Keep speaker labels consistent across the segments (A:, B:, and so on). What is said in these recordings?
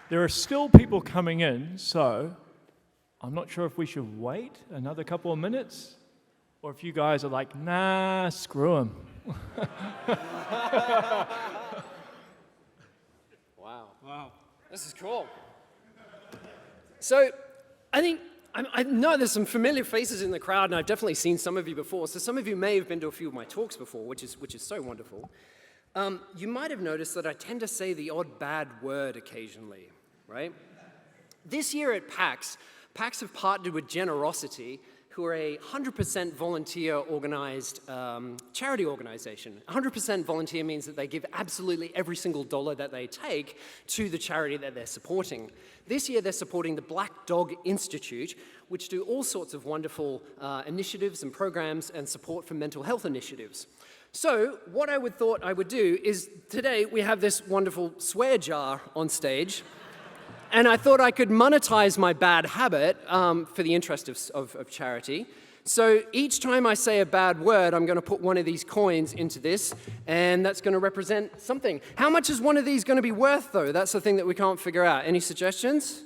A: There are still people coming in, so I'm not sure if we should wait another couple of minutes, or if you guys are like, nah, screw them.
B: Wow. This is cool. So, I know there's some familiar faces in the crowd, and I've definitely seen some of you before. So some of you may have been to a few of my talks before, which is so wonderful. You might have noticed that I tend to say the odd bad word occasionally, right? This year at PAX have partnered with Generosity, who are a 100% volunteer-organized charity organization. 100% volunteer means that they give absolutely every single dollar that they take to the charity that they're supporting. This year, they're supporting the Black Dog Institute, which do all sorts of wonderful initiatives and programs and support for mental health initiatives. So what I thought I would do is, today we have this wonderful swear jar on stage, and I thought I could monetize my bad habit for the interest of charity. So each time I say a bad word, I'm going to put one of these coins into this, and that's going to represent something. How much is one of these going to be worth, though? That's the thing that we can't figure out. Any suggestions?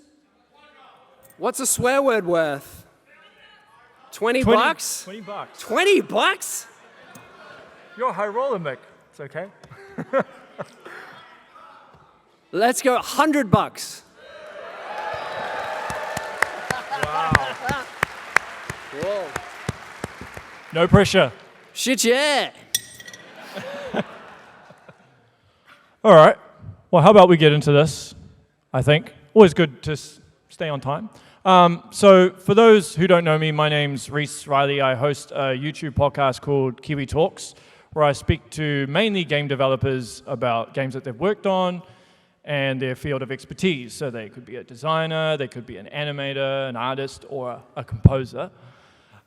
B: What's a swear word worth? 20 bucks?
A: 20 bucks.
B: 20 bucks?
A: You're a high roller, Mick. It's okay.
B: Let's go 100 bucks.
A: Wow.
B: Whoa.
A: No pressure.
B: Shit, yeah.
A: All right. Well, how about we get into this, I think. Always good to stay on time. So for those who don't know me, my name's Reese Riley. I host a YouTube podcast called Kiwi Talkz, where I speak to mainly game developers about games that they've worked on and their field of expertise. So they could be a designer, they could be an animator, an artist, or a composer.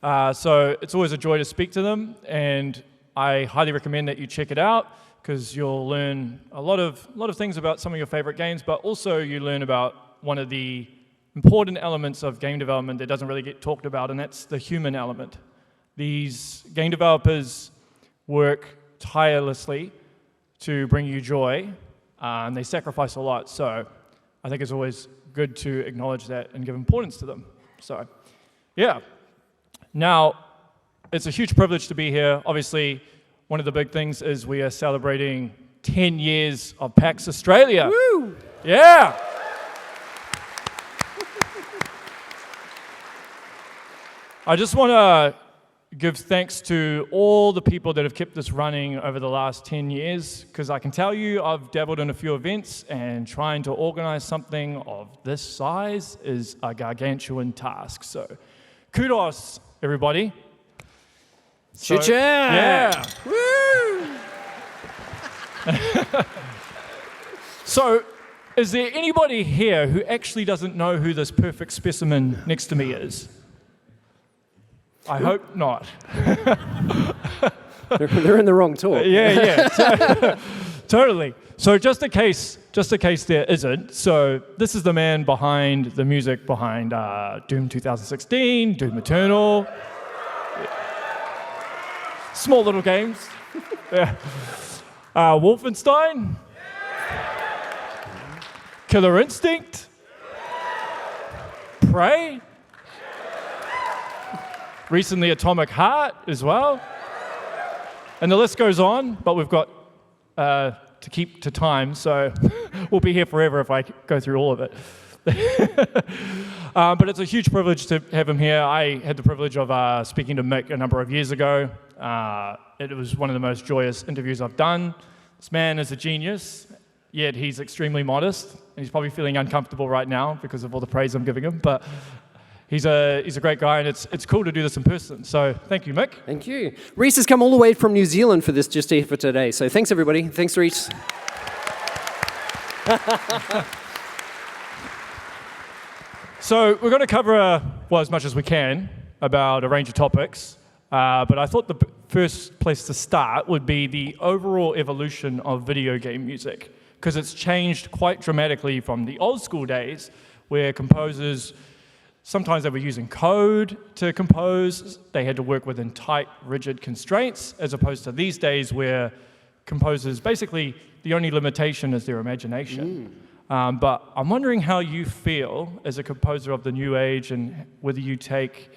A: So it's always a joy to speak to them, and I highly recommend that you check it out, because you'll learn a lot of things about some of your favorite games, but also you learn about one of the important elements of game development that doesn't really get talked about, and that's the human element. These game developers work tirelessly to bring you joy, and they sacrifice a lot, so I think it's always good to acknowledge that and give importance to them. So, yeah. Now, it's a huge privilege to be here. Obviously, one of the big things is we are celebrating 10 years of PAX Australia.
B: Woo!
A: Yeah! I just want to give thanks to all the people that have kept this running over the last 10 years, because I can tell you I've dabbled in a few events, and trying to organize something of this size is a gargantuan task. So kudos, everybody. So, yeah.
B: Woo!
A: So, is there anybody here who actually doesn't know who this perfect specimen next to me is? I hope not.
B: They're in the wrong talk.
A: Yeah. Totally. So just in case there isn't, so this is the man behind the music behind Doom 2016, Doom Eternal, small little games, Wolfenstein, Killer Instinct, Prey, recently Atomic Heart as well, and the list goes on, but we've got to keep to time, so we'll be here forever if I go through all of it. But it's a huge privilege to have him here. I had the privilege of speaking to Mick a number of years ago. It was one of the most joyous interviews I've done. This man is a genius, yet he's extremely modest, and he's probably feeling uncomfortable right now because of all the praise I'm giving him, but he's a great guy, and it's cool to do this in person. So thank you, Mick.
B: Thank you. Reese has come all the way from New Zealand for this just here for today. So thanks, everybody. Thanks, Reese.
A: So we're going to cover, as much as we can about a range of topics, but I thought the first place to start would be the overall evolution of video game music, because it's changed quite dramatically from the old school days where composers, sometimes they were using code to compose. They had to work within tight, rigid constraints, as opposed to these days where composers, basically, the only limitation is their imagination. But I'm wondering how you feel as a composer of the new age, and whether you take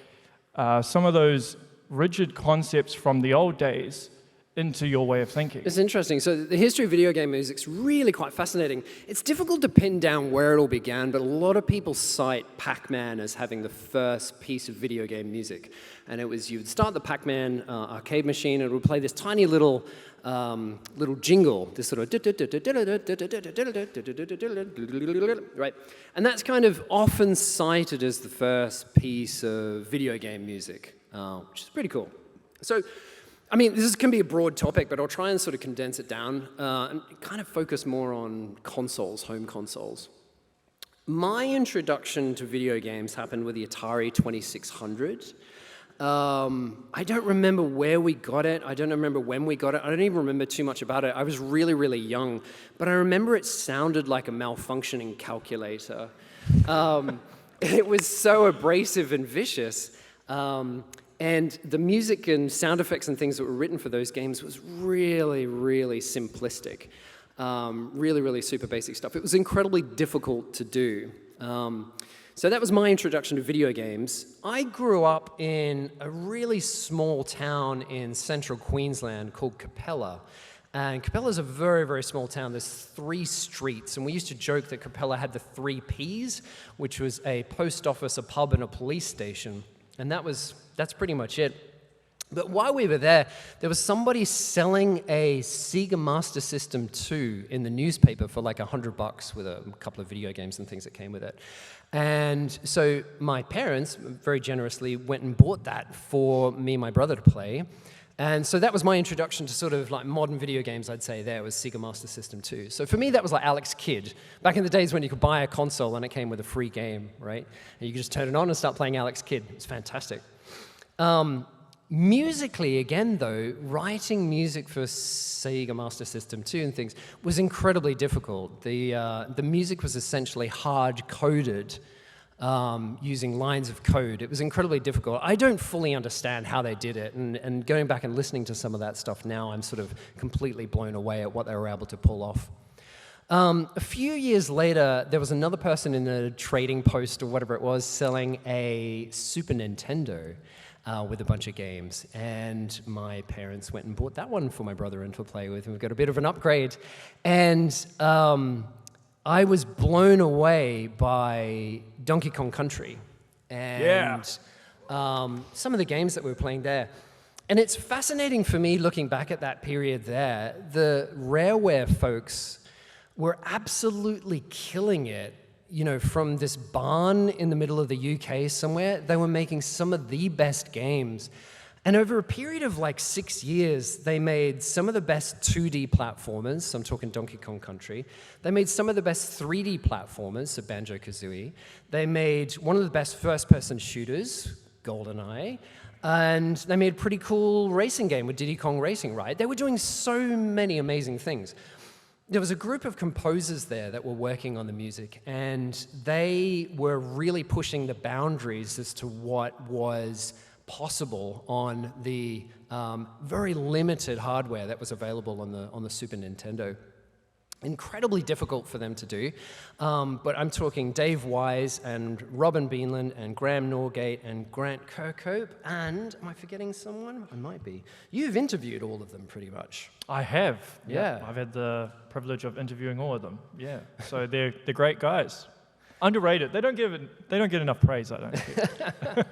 A: some of those rigid concepts from the old days into your way of thinking.
B: It's interesting. So the history of video game music's really quite fascinating. It's difficult to pin down where it all began, but a lot of people cite Pac-Man as having the first piece of video game music. And it was, you would start the Pac-Man arcade machine, and it would play this tiny little jingle, this sort of right? And that's kind of often cited as the first piece of video game music, which is pretty cool. So, I mean, this can be a broad topic, but I'll try and sort of condense it down and kind of focus more on consoles, home consoles. My introduction to video games happened with the Atari 2600. I don't remember where we got it. I don't remember when we got it. I don't even remember too much about it. I was really, really young. But I remember it sounded like a malfunctioning calculator. It was so abrasive and vicious. And the music and sound effects and things that were written for those games was really, really simplistic. Really, really super basic stuff. It was incredibly difficult to do. So that was my introduction to video games. I grew up in a really small town in central Queensland called Capella. And Capella's a very, very small town. There's 3 streets, and we used to joke that Capella had the 3 Ps, which was a post office, a pub, and a police station. And that's pretty much it. But while we were there was somebody selling a Sega Master System 2 in the newspaper for like $100 with a couple of video games and things that came with it. And so my parents very generously went and bought that for me and my brother to play. And so that was my introduction to sort of like modern video games, I'd say there, was Sega Master System 2. So for me, that was like Alex Kidd. Back in the days when you could buy a console and it came with a free game, right? And you could just turn it on and start playing Alex Kidd. It's fantastic. Musically, again, though, writing music for Sega Master System 2 and things was incredibly difficult. The music was essentially hard-coded using lines of code. It was incredibly difficult. I don't fully understand how they did it, and going back and listening to some of that stuff now, I'm sort of completely blown away at what they were able to pull off. A few years later, there was another person in a trading post or whatever it was selling a Super Nintendo with a bunch of games, and my parents went and bought that one for my brother and to play with, and we've got a bit of an upgrade. And I was blown away by Donkey Kong Country and some of the games that we were playing there. And it's fascinating for me looking back at that period there. The Rareware folks were absolutely killing it. You know, from this barn in the middle of the UK somewhere, they were making some of the best games. And over a period of like 6 years, they made some of the best 2D platformers, so I'm talking Donkey Kong Country. They made some of the best 3D platformers, so Banjo-Kazooie. They made one of the best first-person shooters, GoldenEye. And they made a pretty cool racing game with Diddy Kong Racing, right? They were doing so many amazing things. There was a group of composers there that were working on the music, and they were really pushing the boundaries as to what was possible on the very limited hardware that was available on the Super Nintendo. Incredibly difficult for them to do, but I'm talking Dave Wise and Robin Beanland and Graham Norgate and Grant Kirkhope, and am I forgetting someone? I might be. You've interviewed all of them pretty much.
A: I have.
B: Yeah.
A: I've had the privilege of interviewing all of them. Yeah. So they're great guys. Underrated. They don't get enough praise, I don't think.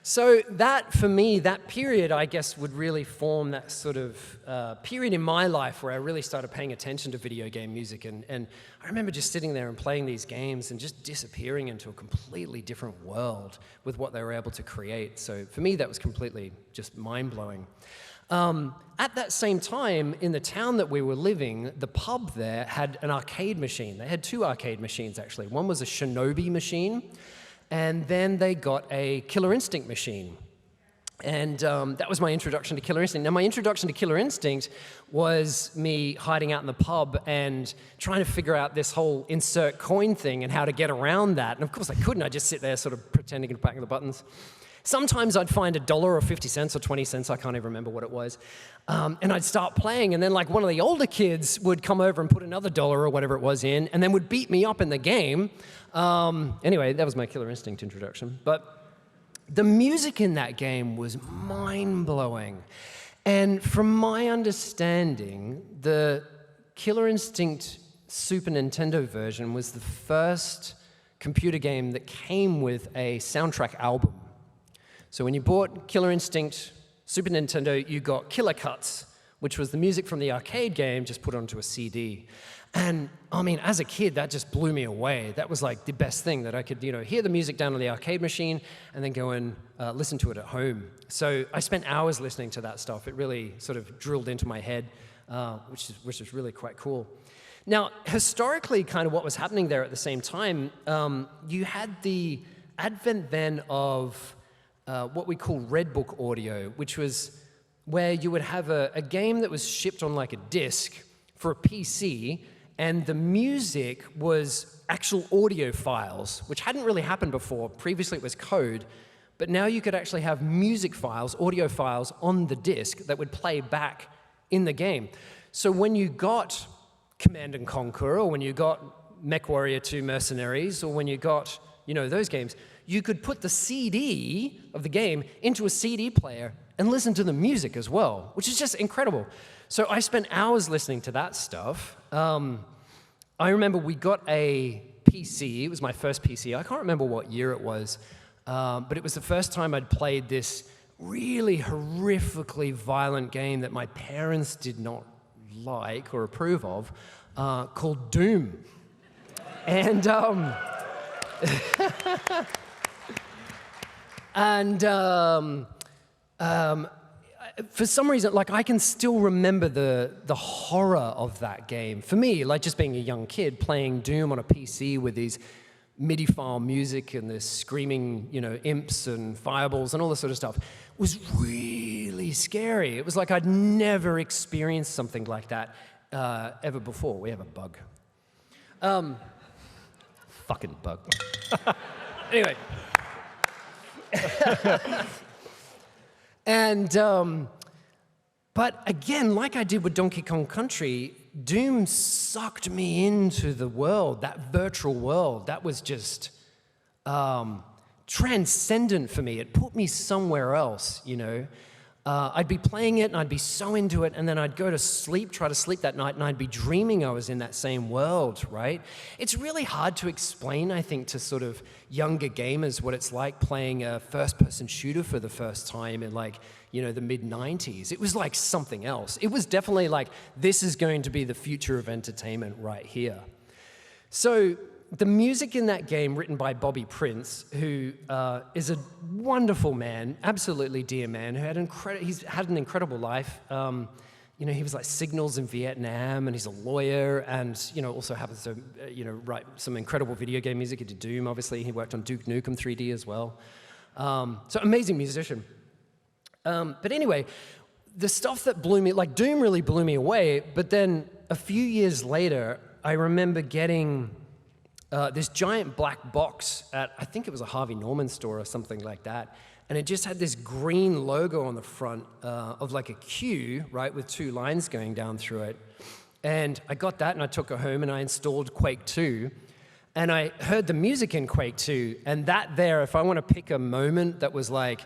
B: So that, for me, that period, I guess, would really form that sort of period in my life where I really started paying attention to video game music. And I remember just sitting there and playing these games and just disappearing into a completely different world with what they were able to create. So for me, that was completely just mind-blowing. At that same time, in the town that we were living, the pub there had an arcade machine. They had 2 arcade machines, actually. One was a Shinobi machine, and then they got a Killer Instinct machine. And that was my introduction to Killer Instinct. Now, my introduction to Killer Instinct was me hiding out in the pub and trying to figure out this whole insert coin thing and how to get around that. And of course, I couldn't. I just sit there sort of pretending to back the buttons. Sometimes I'd find $1 or 50 cents or 20 cents, I can't even remember what it was, and I'd start playing, and then like one of the older kids would come over and put another $1 or whatever it was in, and then would beat me up in the game. Anyway, that was my Killer Instinct introduction. But the music in that game was mind-blowing. And from my understanding, the Killer Instinct Super Nintendo version was the first computer game that came with a soundtrack album. So when you bought Killer Instinct Super Nintendo, you got Killer Cuts, which was the music from the arcade game just put onto a CD. And I mean, as a kid, that just blew me away. That was like the best thing, that I could, hear the music down on the arcade machine and then go and listen to it at home. So I spent hours listening to that stuff. It really sort of drilled into my head, which is really quite cool. Now, historically, kind of what was happening there at the same time, you had the advent then of what we call Red Book audio, which was where you would have a game that was shipped on like a disc for a PC, and the music was actual audio files, which hadn't really happened before. Previously it was code, but now you could actually have music files, audio files on the disc that would play back in the game. So when you got Command & Conquer, or when you got MechWarrior 2 Mercenaries, or when you got, those games, you could put the CD of the game into a CD player and listen to the music as well, which is just incredible. So I spent hours listening to that stuff. I remember we got a PC. It was my first PC. I can't remember what year it was, but it was the first time I'd played this really horrifically violent game that my parents did not like or approve of, called Doom. And for some reason, like, I can still remember the horror of that game. For me, like, just being a young kid playing Doom on a PC with these MIDI file music and this screaming, imps and fireballs and all this sort of stuff was really scary. It was like I'd never experienced something like that ever before. We have a bug. Fucking bug. Anyway. And, but again, like I did with Donkey Kong Country, Doom sucked me into the world, that virtual world. That was just transcendent for me. It put me somewhere else, I'd be playing it and I'd be so into it, and then I'd go to sleep, try to sleep that night, and I'd be dreaming I was in that same world, right? It's really hard to explain, I think, to sort of younger gamers what it's like playing a first-person shooter for the first time in, like, the mid-90s. It was like something else. It was definitely like, this is going to be the future of entertainment right here. So the music in that game, written by Bobby Prince, who is a wonderful man, absolutely dear man, who he's had an incredible life. He was like Signals in Vietnam, and he's a lawyer, and also happens to write some incredible video game music. He did Doom, obviously. He worked on Duke Nukem 3D as well. So amazing musician. But anyway, the stuff that blew me, like Doom really blew me away, but then a few years later, I remember getting this giant black box at, I think it was a Harvey Norman store or something like that, and it just had this green logo on the front of like a Q, right, with two lines going down through it. And I got that, and I took it home, and I installed Quake 2, and I heard the music in Quake 2, and that there, if I want to pick a moment that was like,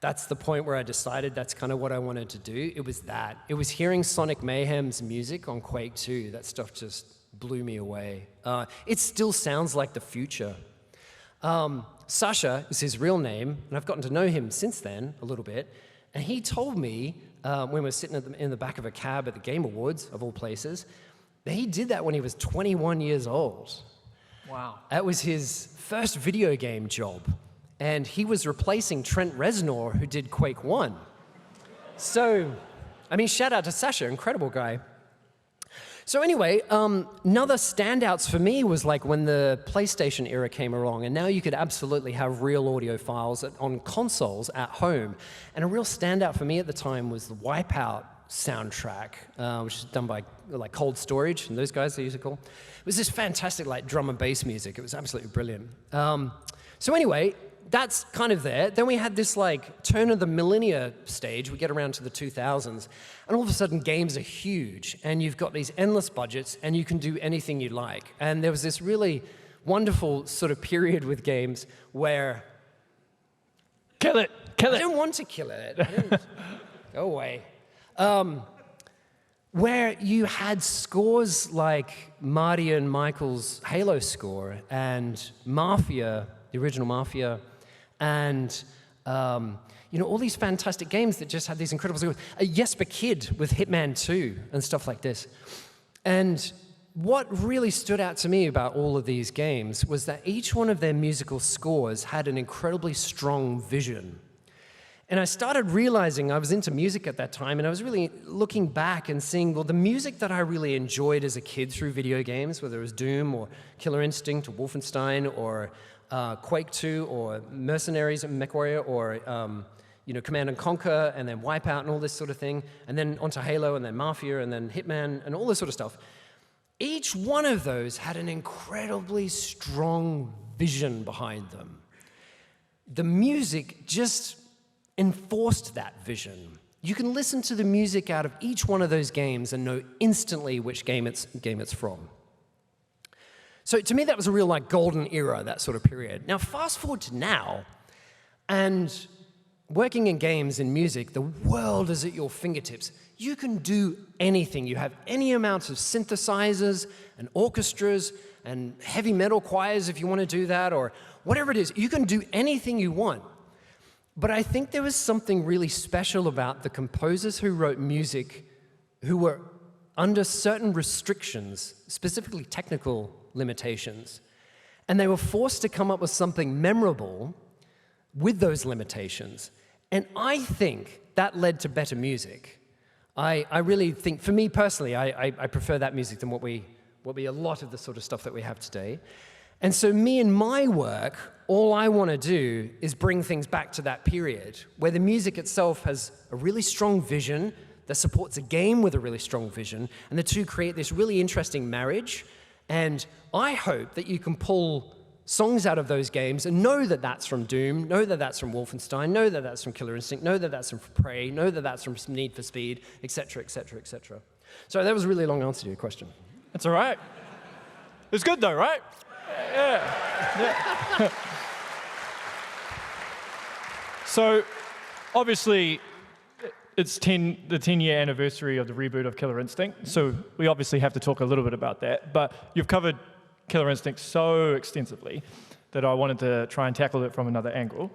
B: that's the point where I decided that's kind of what I wanted to do, it was that. It was hearing Sonic Mayhem's music on Quake 2. That stuff just blew me away. It still sounds like the future. Sasha is his real name, and I've gotten to know him since then a little bit, and he told me when we were sitting in the back of a cab at the Game Awards, of all places, that he did that when he was 21 years old.
A: Wow.
B: That was his first video game job, and he was replacing Trent Reznor, who did Quake 1. So, shout out to Sasha, incredible guy. So anyway, another standouts for me was like when the PlayStation era came along, and now you could absolutely have real audio files on consoles at home. And a real standout for me at the time was the Wipeout soundtrack, which is done by like Cold Storage, and those guys, they used to call. It was this fantastic like drum and bass music. It was absolutely brilliant. So anyway, that's kind of there. Then we had this like turn of the millennia stage. We get around to the 2000s, and all of a sudden games are huge, and you've got these endless budgets, and you can do anything you like. And there was this really wonderful sort of period with games where
A: Kill it.
B: I didn't want to kill it. I didn't. Go away. Where you had scores like Marty and Michael's Halo score, and Mafia, the original Mafia, and all these fantastic games that just had these incredible scores. Jesper Kid with Hitman 2 and stuff like this. And what really stood out to me about all of these games was that each one of their musical scores had an incredibly strong vision. And I started realizing I was into music at that time, and I was really looking back and seeing, well, the music that I really enjoyed as a kid through video games, whether it was Doom or Killer Instinct or Wolfenstein or Quake 2 or Mercenaries and MechWarrior or Command and Conquer and then Wipeout and all this sort of thing, and then onto Halo and then Mafia and then Hitman and all this sort of stuff. Each one of those had an incredibly strong vision behind them. The music just enforced that vision. You can listen to the music out of each one of those games and know instantly which game it's from. So to me, that was a real golden era, that sort of period. Now, fast forward to now, and working in games and music, the world is at your fingertips. You can do anything. You have any amounts of synthesizers and orchestras and heavy metal choirs if you want to do that, or whatever it is. You can do anything you want. But I think there was something really special about the composers who wrote music who were under certain restrictions, specifically technical limitations, and they were forced to come up with something memorable with those limitations. And I think that led to better music. I really think, for me personally, I prefer that music than what we a lot of the sort of stuff that we have today. And so me and my work, all I want to do is bring things back to that period where the music itself has a really strong vision that supports a game with a really strong vision, and the two create this really interesting marriage. And I hope that you can pull songs out of those games and know that that's from Doom, know that that's from Wolfenstein, know that that's from Killer Instinct, know that that's from Prey, know that that's from Need for Speed, etc., etc., etc. So that was a really long answer to your question.
A: That's all right. It's good though, right? Yeah. So, obviously, it's the 10-year anniversary of the reboot of Killer Instinct, so we obviously have to talk a little bit about that. But you've covered Killer Instinct so extensively that I wanted to try and tackle it from another angle.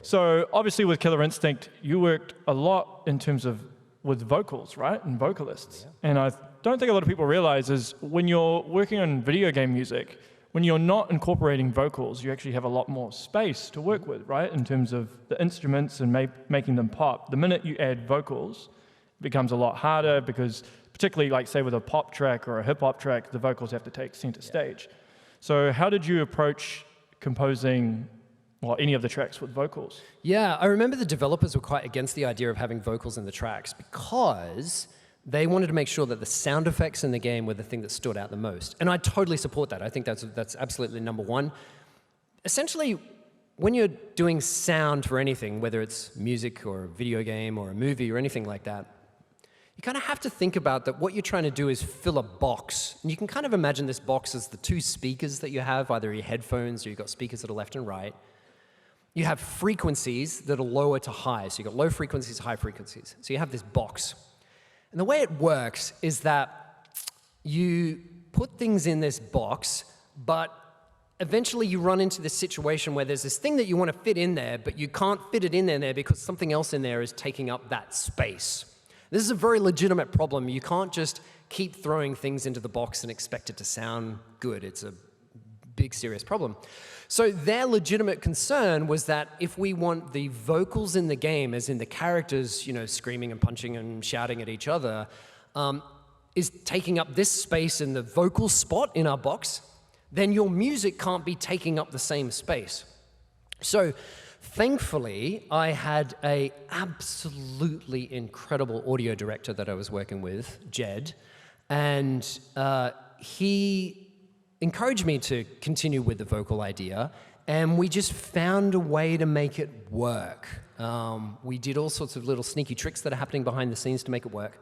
A: So, obviously, with Killer Instinct, you worked a lot in terms of with vocals, right, and vocalists. Yeah. And I don't think a lot of people realize is when you're working on video game music, when you're not incorporating vocals, you actually have a lot more space to work with, right? In terms of the instruments and making them pop. The minute you add vocals, it becomes a lot harder because particularly like say with a pop track or a hip hop track, the vocals have to take center stage. So how did you approach composing any of the tracks with vocals?
B: Yeah, I remember the developers were quite against the idea of having vocals in the tracks because they wanted to make sure that the sound effects in the game were the thing that stood out the most. And I totally support that. I think that's absolutely number one. Essentially, when you're doing sound for anything, whether it's music or a video game or a movie or anything like that, you kind of have to think about that what you're trying to do is fill a box. And you can kind of imagine this box as the two speakers that you have, either your headphones or you've got speakers that are left and right. You have frequencies that are lower to high. So you've got low frequencies, high frequencies. So you have this box. And the way it works is that you put things in this box, but eventually you run into this situation where there's this thing that you want to fit in there, but you can't fit it in there because something else in there is taking up that space. This is a very legitimate problem. You can't just keep throwing things into the box and expect it to sound good. It's a big, serious problem. So their legitimate concern was that if we want the vocals in the game, as in the characters, screaming and punching and shouting at each other, is taking up this space in the vocal spot in our box, then your music can't be taking up the same space. So thankfully, I had an absolutely incredible audio director that I was working with, Jed, and he encouraged me to continue with the vocal idea, and we just found a way to make it work. We did all sorts of little sneaky tricks that are happening behind the scenes to make it work.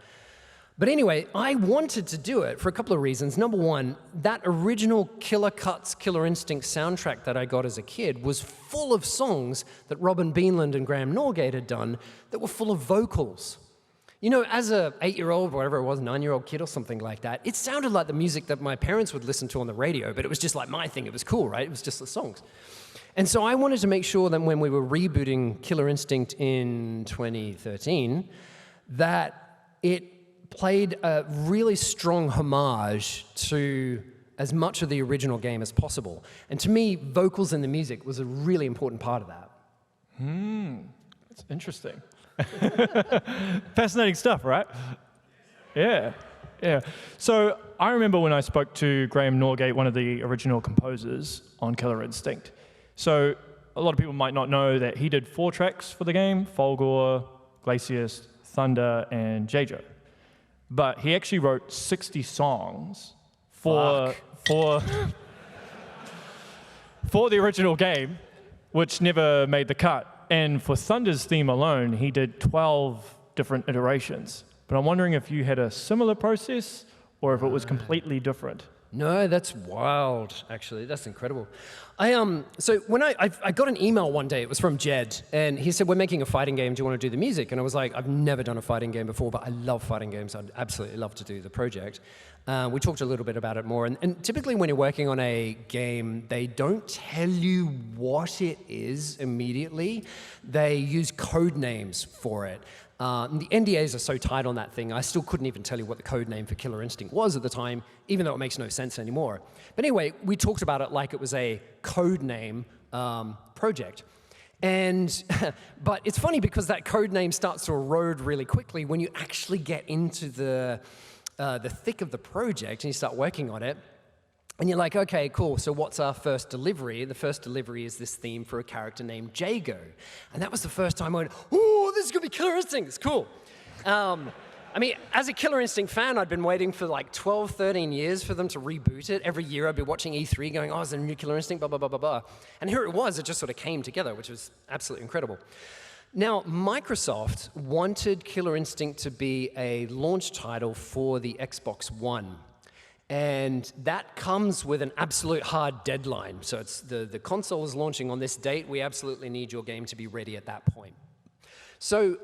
B: But anyway, I wanted to do it for a couple of reasons. Number one, that original Killer Cuts, Killer Instinct soundtrack that I got as a kid was full of songs that Robin Beanland and Graham Norgate had done that were full of vocals. You know, as a 8-year-old, whatever it was, 9-year-old kid or something like that, it sounded like the music that my parents would listen to on the radio, but it was just like my thing. It was cool, right? It was just the songs. And so I wanted to make sure that when we were rebooting Killer Instinct in 2013, that it played a really strong homage to as much of the original game as possible. And to me, vocals in the music was a really important part of that.
A: That's interesting. Fascinating stuff, right? Yeah. So I remember when I spoke to Graham Norgate, one of the original composers on Killer Instinct. So a lot of people might not know that he did 4 tracks for the game: Fulgore, Glacius, Thunder, and Jejo. But he actually wrote 60 songs for the original game, which never made the cut. And for Thunder's theme alone, he did 12 different iterations. But I'm wondering if you had a similar process or if it was completely different.
B: No, that's wild, actually. That's incredible. So when I got an email one day, it was from Jed, and he said, we're making a fighting game, do you want to do the music? And I was like, I've never done a fighting game before, but I love fighting games. I'd absolutely love to do the project. We talked a little bit about it more, and typically when you're working on a game, they don't tell you what it is immediately. They use code names for it. The NDAs are so tight on that thing, I still couldn't even tell you what the code name for Killer Instinct was at the time, even though it makes no sense anymore. But anyway, we talked about it like it was a code name project. But it's funny because that code name starts to erode really quickly when you actually get into the thick of the project and you start working on it. And you're like, okay, cool, so what's our first delivery? The first delivery is this theme for a character named Jago. And that was the first time I went, oh, this is going to be Killer Instinct, it's cool. I mean, as a Killer Instinct fan, I'd been waiting for like 12, 13 years for them to reboot it. Every year I'd be watching E3 going, oh, is there a new Killer Instinct, blah, blah, blah, blah, blah. And here it was, it just sort of came together, which was absolutely incredible. Now, Microsoft wanted Killer Instinct to be a launch title for the Xbox One. And that comes with an absolute hard deadline. So it's the console is launching on this date. We absolutely need your game to be ready at that point. So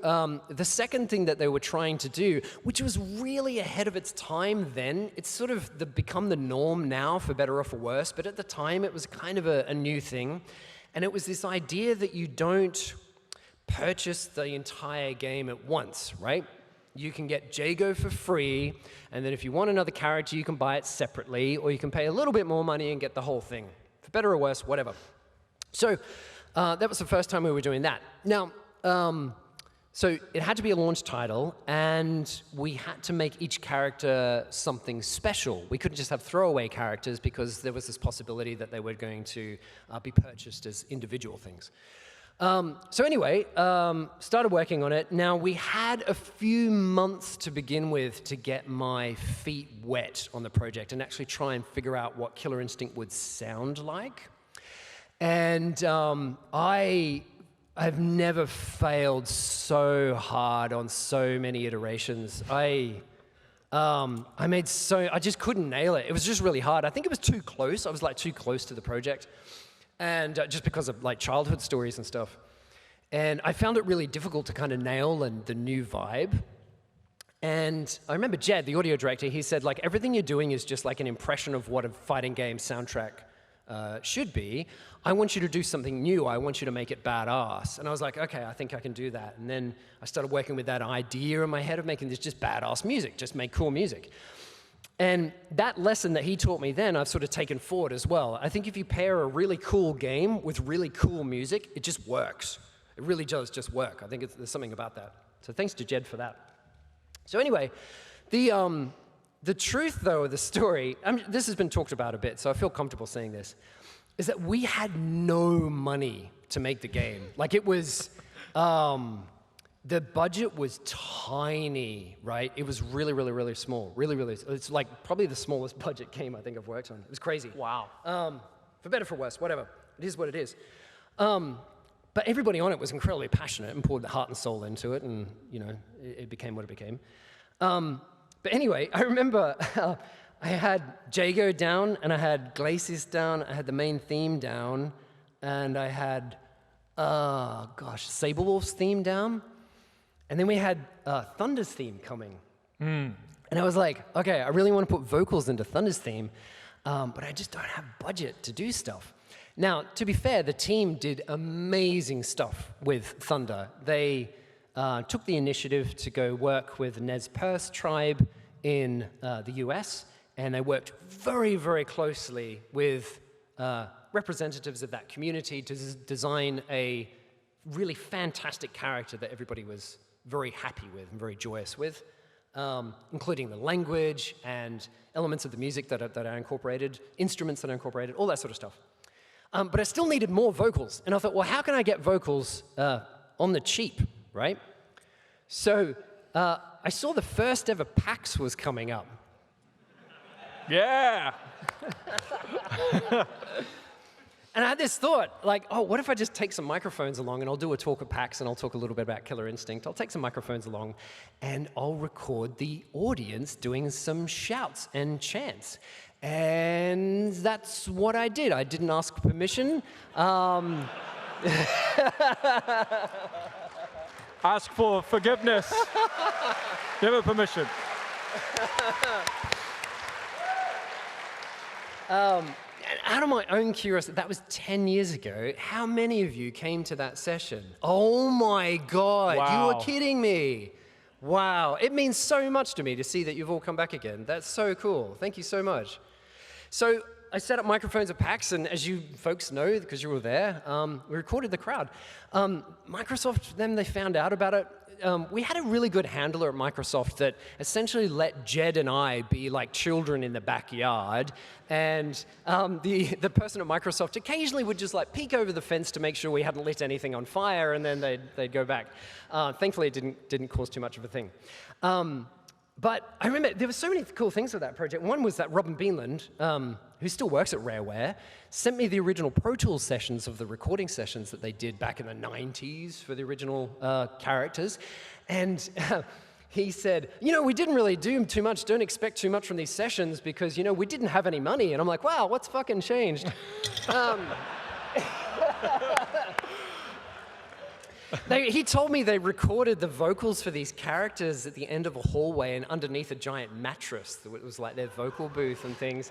B: the second thing that they were trying to do, which was really ahead of its time then, it's sort of become the norm now, for better or for worse, but at the time it was kind of a new thing. And it was this idea that you don't purchase the entire game at once, right? You can get Jago for free, and then if you want another character, you can buy it separately, or you can pay a little bit more money and get the whole thing. For better or worse, whatever. So that was the first time we were doing that. Now, so it had to be a launch title, and we had to make each character something special. We couldn't just have throwaway characters because there was this possibility that they were going to be purchased as individual things. So anyway, started working on it. Now, we had a few months to begin with to get my feet wet on the project and actually try and figure out what Killer Instinct would sound like. And I've never failed so hard on so many iterations. I just couldn't nail it. It was just really hard. I think it was too close. I was like too close to the project. And just because of like childhood stories and stuff. And I found it really difficult to kind of nail the new vibe. And I remember Jed, the audio director, he said, like, everything you're doing is just like an impression of what a fighting game soundtrack should be. I want you to do something new. I want you to make it badass. And I was like, okay, I think I can do that. And then I started working with that idea in my head of making this just badass music, just make cool music. And that lesson that he taught me then, I've sort of taken forward as well. I think if you pair a really cool game with really cool music, it just works. It really does just work. I think there's something about that. So thanks to Jed for that. So anyway, the truth, though, of the story, this has been talked about a bit, so I feel comfortable saying this, is that we had no money to make the game. Like, it was... the budget was tiny, right? It was really, really, really small. Really, really, it's like probably the smallest budget game I think I've worked on. It was crazy.
A: Wow.
B: For better, for worse, whatever. It is what it is. But everybody on it was incredibly passionate and poured their heart and soul into it, and it became what it became. But anyway, I remember I had Jago down, and I had Glacis down, I had the main theme down, and I had, Sablewolf's theme down, and then we had Thunder's theme coming. And I was like, okay, I really want to put vocals into Thunder's theme, but I just don't have budget to do stuff. Now, to be fair, the team did amazing stuff with Thunder. They took the initiative to go work with the Nez Perce tribe in the US, and they worked very, very closely with representatives of that community to design a really fantastic character that everybody was very happy with and very joyous with, including the language and elements of the music that are incorporated, instruments that are incorporated, all that sort of stuff. But I still needed more vocals. And I thought, well, how can I get vocals on the cheap, right? So I saw the first ever PAX was coming up.
A: Yeah!
B: And I had this thought, like, oh, what if I just take some microphones along and I'll do a talk at PAX and I'll talk a little bit about Killer Instinct. I'll take some microphones along and I'll record the audience doing some shouts and chants. And that's what I did. I didn't ask permission.
A: Ask for forgiveness. Give it permission.
B: Out of my own curiosity, that was 10 years ago. How many of you came to that session? Oh my God,
A: wow.
B: You were kidding me. Wow, it means so much to me to see that you've all come back again. That's so cool. Thank you so much. So I set up microphones at PAX, and as you folks know, because you were there, we recorded the crowd. Microsoft, then they found out about it. We had a really good handler at Microsoft that essentially let Jed and I be like children in the backyard, and the person at Microsoft occasionally would just like peek over the fence to make sure we hadn't lit anything on fire, and then they'd go back. Thankfully, it didn't cause too much of a thing. But I remember there were so many cool things with that project. One was that Robin Beanland, who still works at Rareware, sent me the original Pro Tools sessions of the recording sessions that they did back in the 90s for the original characters. And he said, we didn't really do too much, don't expect too much from these sessions because, we didn't have any money. And I'm like, wow, what's fucking changed? He told me they recorded the vocals for these characters at the end of a hallway and underneath a giant mattress. It was like their vocal booth and things.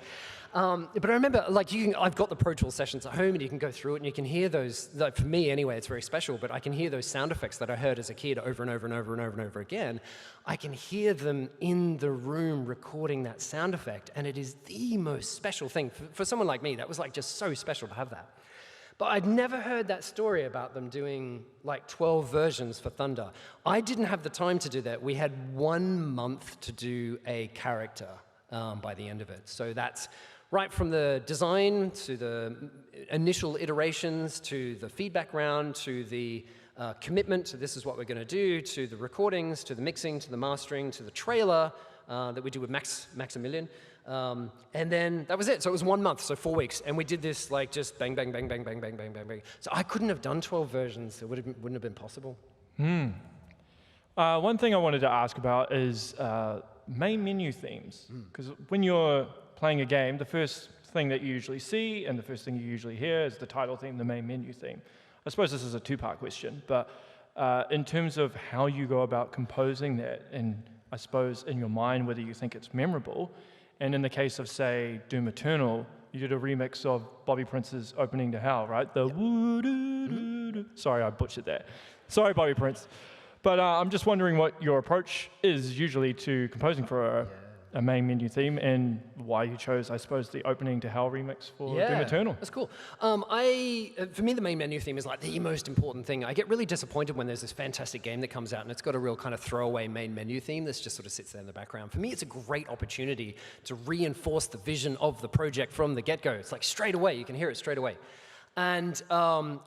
B: But I remember, I've got the Pro Tools sessions at home, and you can go through it, and you can hear those. Like for me, anyway, it's very special. But I can hear those sound effects that I heard as a kid over and over and over and over and over again. I can hear them in the room recording that sound effect, and it is the most special thing for someone like me. That was just so special to have that. But I'd never heard that story about them doing 12 versions for Thunder. I didn't have the time to do that. We had 1 month to do a character by the end of it. So that's right from the design to the initial iterations to the feedback round to the commitment to this is what we're going to do, to the recordings, to the mixing, to the mastering, to the trailer that we do with Maximilian. And then that was it. So it was 1 month, so 4 weeks. And we did this just bang, bang, bang, bang, bang, bang, bang, bang, bang. So I couldn't have done 12 versions. It wouldn't have been possible.
A: One thing I wanted to ask about is main menu themes. Because when you're playing a game, the first thing that you usually see and the first thing you usually hear is the title theme, the main menu theme. I suppose this is a two-part question, but in terms of how you go about composing that, and I suppose in your mind whether you think it's memorable, and in the case of, say, Doom Eternal, you did a remix of Bobby Prince's Opening to Hell, right? The woo-doo-doo-doo. Sorry, I butchered that. Sorry, Bobby Prince. But I'm just wondering what your approach is usually to composing for a main menu theme, and why you chose, I suppose, the Opening to Hell remix for Doom Eternal.
B: That's cool. For me, the main menu theme is the most important thing. I get really disappointed when there's this fantastic game that comes out and it's got a real kind of throwaway main menu theme that just sort of sits there in the background. For me, it's a great opportunity to reinforce the vision of the project from the get-go. It's straight away, you can hear it straight away. And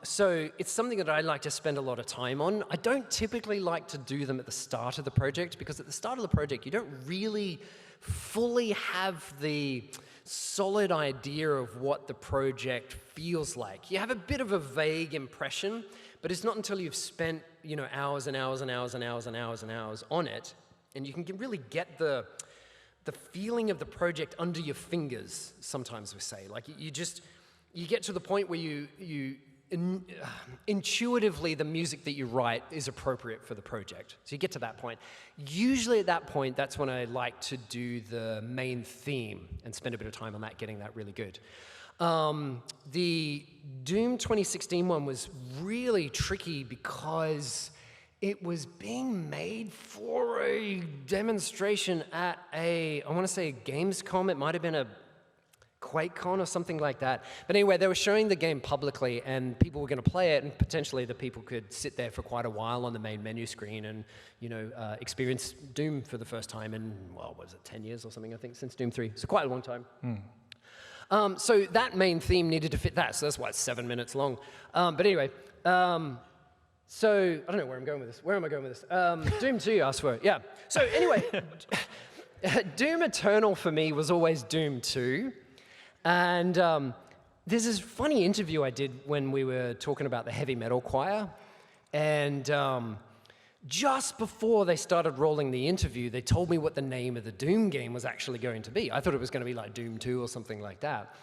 B: so it's something that I like to spend a lot of time on. I don't typically like to do them at the start of the project, because at the start of the project, you don't really fully have the solid idea of what the project feels like. You have a bit of a vague impression, but it's not until you've spent, hours and hours and hours and hours and hours and hours on it, and you can really get the feeling of the project under your fingers, sometimes we say. Like you get to the point where intuitively the music that you write is appropriate for the project. So you get to that point. Usually at that point, that's when I like to do the main theme and spend a bit of time on that, getting that really good. The Doom 2016 one was really tricky because it was being made for a demonstration at I want to say Gamescom. It might have been a QuakeCon or something like that. But anyway, they were showing the game publicly, and people were going to play it, and potentially the people could sit there for quite a while on the main menu screen and, experience Doom for the first time in, 10 years or something, I think, since Doom 3. So quite a long time. So that main theme needed to fit that, so that's why it's 7 minutes long. But anyway, so I don't know where I'm going with this. Where am I going with this? Doom 2, I swear. Yeah. So anyway, Doom Eternal for me was always Doom 2. And there's this funny interview I did when we were talking about the heavy metal choir. And just before they started rolling the interview, they told me what the name of the Doom game was actually going to be. I thought it was going to be like Doom 2 or something like that.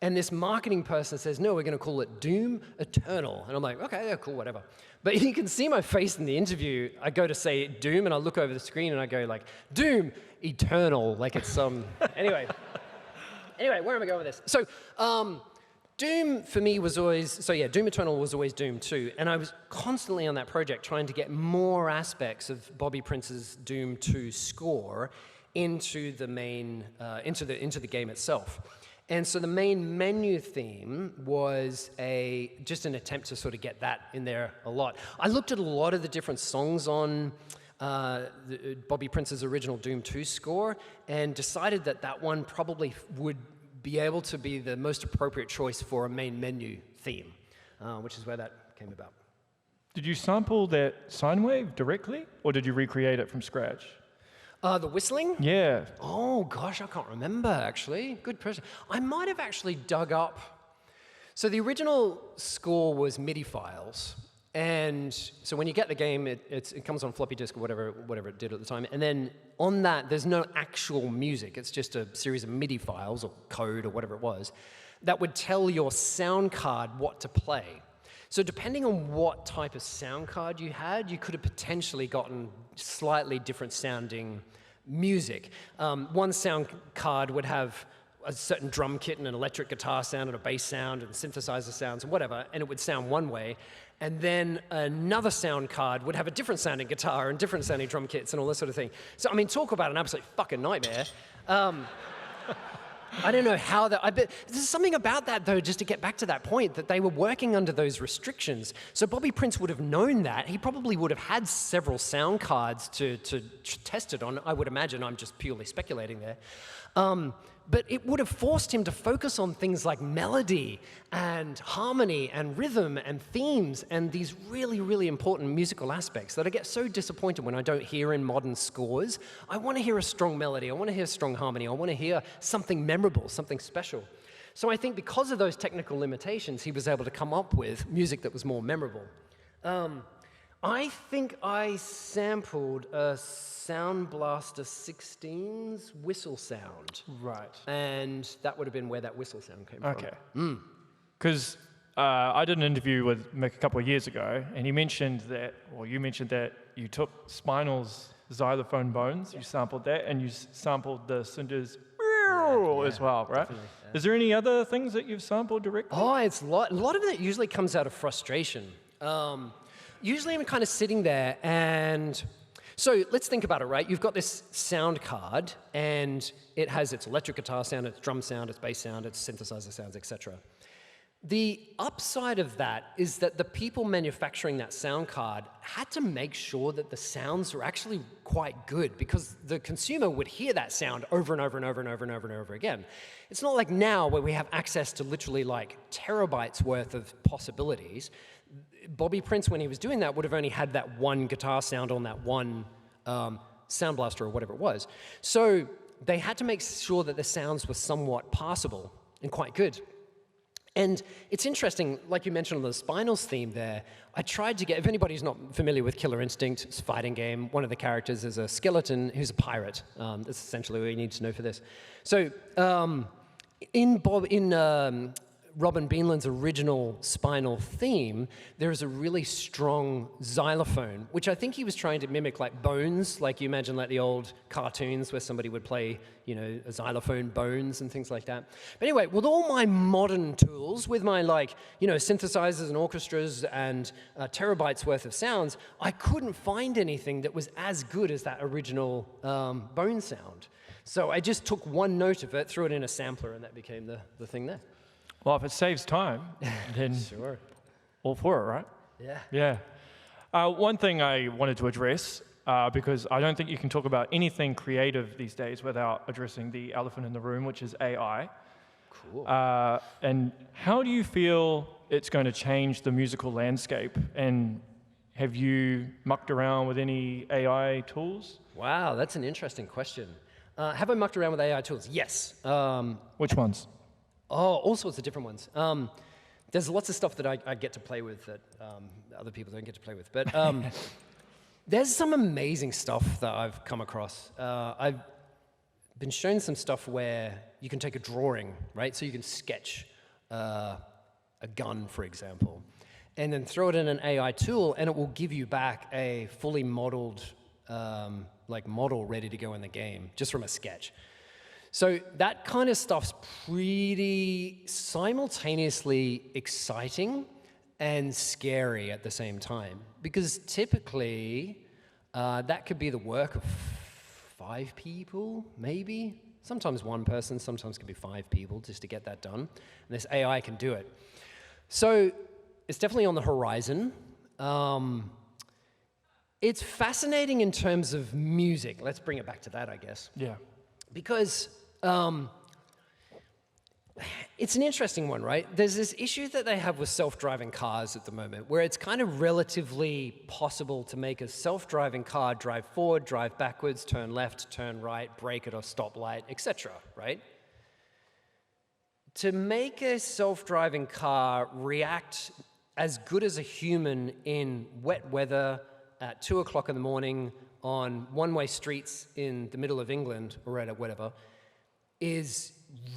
B: And this marketing person says, no, we're going to call it Doom Eternal. And I'm like, okay, yeah, cool, whatever. But you can see my face in the interview. I go to say Doom, and I look over the screen, and I go like, Doom Eternal, like it's some... Anyway, where am I going with this? So, Doom for me was always... Doom Eternal was always Doom 2. And I was constantly on that project trying to get more aspects of Bobby Prince's Doom 2 score into the main... into the game itself. And so the main menu theme was just an attempt to sort of get that in there a lot. I looked at a lot of the different songs on Bobby Prince's original Doom 2 score and decided that one probably would be able to be the most appropriate choice for a main menu theme, which is where that came about.
A: Did you sample that sine wave directly, or did you recreate it from scratch?
B: The whistling?
A: Yeah.
B: Oh, gosh, I can't remember, actually. Good question. I might have actually dug up... So the original score was MIDI files. And so when you get the game, it comes on floppy disk or whatever it did at the time. And then on that, there's no actual music. It's just a series of MIDI files or code or whatever it was that would tell your sound card what to play. So depending on what type of sound card you had, you could have potentially gotten slightly different sounding music. One sound card would have a certain drum kit and an electric guitar sound and a bass sound and synthesizer sounds and whatever, and it would sound one way. And then another sound card would have a different sounding guitar and different sounding drum kits and all this sort of thing. So, I mean, talk about an absolute fucking nightmare. I don't know how that... there's something about that, though, just to get back to that point, that they were working under those restrictions. So Bobby Prince would have known that. He probably would have had several sound cards to test it on. I would imagine. I'm just purely speculating there. But it would have forced him to focus on things like melody and harmony and rhythm and themes and these really, really important musical aspects that I get so disappointed when I don't hear in modern scores. I want to hear a strong melody. I want to hear strong harmony. I want to hear something memorable, something special. So I think because of those technical limitations, he was able to come up with music that was more memorable. I think I sampled a Sound Blaster 16's whistle sound.
A: Right.
B: And that would have been where that whistle sound came from.
A: Okay. Because I did an interview with Mick a couple of years ago, and you mentioned that you took Spinal's xylophone bones, you sampled that, and you sampled the Cinder's as well, right? Yeah. Is there any other things that you've sampled directly?
B: Oh, a lot of it usually comes out of frustration. Usually I'm kind of sitting there and... So let's think about it, right? You've got this sound card, and it has its electric guitar sound, its drum sound, its bass sound, its synthesizer sounds, etc. The upside of that is that the people manufacturing that sound card had to make sure that the sounds were actually quite good, because the consumer would hear that sound over and over and over and over and over and over again. It's not like now where we have access to literally like terabytes worth of possibilities. Bobby Prince, when he was doing that, would have only had that one guitar sound on that one Sound Blaster or whatever it was. So they had to make sure that the sounds were somewhat passable and quite good. And it's interesting, like you mentioned on the Spinals theme there, I tried to get, if anybody's not familiar with Killer Instinct, it's a fighting game, one of the characters is a skeleton who's a pirate. That's essentially what you need to know for this. So in Robin Beanland's original Spinal theme, there is a really strong xylophone, which I think he was trying to mimic like Bones, like you imagine like the old cartoons where somebody would play, you know, a xylophone, Bones and things like that. But anyway, with all my modern tools, with my like, you know, synthesizers and orchestras and terabytes worth of sounds, I couldn't find anything that was as good as that original Bone sound. So I just took one note of it, threw it in a sampler, and that became the thing there.
A: Well, if it saves time, then
B: Sure.
A: all for it, right?
B: Yeah.
A: Yeah. One thing I wanted to address, because I don't think you can talk about anything creative these days without addressing the elephant in the room, which is AI.
B: Cool.
A: And how do you feel it's going to change the musical landscape? And have you mucked around with any AI tools?
B: Wow, that's an interesting question. Have I mucked around with AI tools? Yes.
A: Which ones?
B: Oh, all sorts of different ones. There's lots of stuff that I get to play with that other people don't get to play with. But there's some amazing stuff that I've come across. I've been shown some stuff where you can take a drawing, right? So you can sketch a gun, for example, and then throw it in an AI tool, and it will give you back a fully modeled model ready to go in the game, just from a sketch. So that kind of stuff's pretty simultaneously exciting and scary at the same time, because typically that could be the work of 5 people, maybe. Sometimes one person, sometimes it could be 5 people just to get that done. And this AI can do it. So it's definitely on the horizon. It's fascinating in terms of music. Let's bring it back to that, I guess.
A: Yeah.
B: Because it's an interesting one, right? There's this issue that they have with self-driving cars at the moment, where it's kind of relatively possible to make a self-driving car drive forward, drive backwards, turn left, turn right, brake at a stoplight, etc., right? To make a self-driving car react as good as a human in wet weather at 2 o'clock in the morning on one-way streets in the middle of England or whatever, is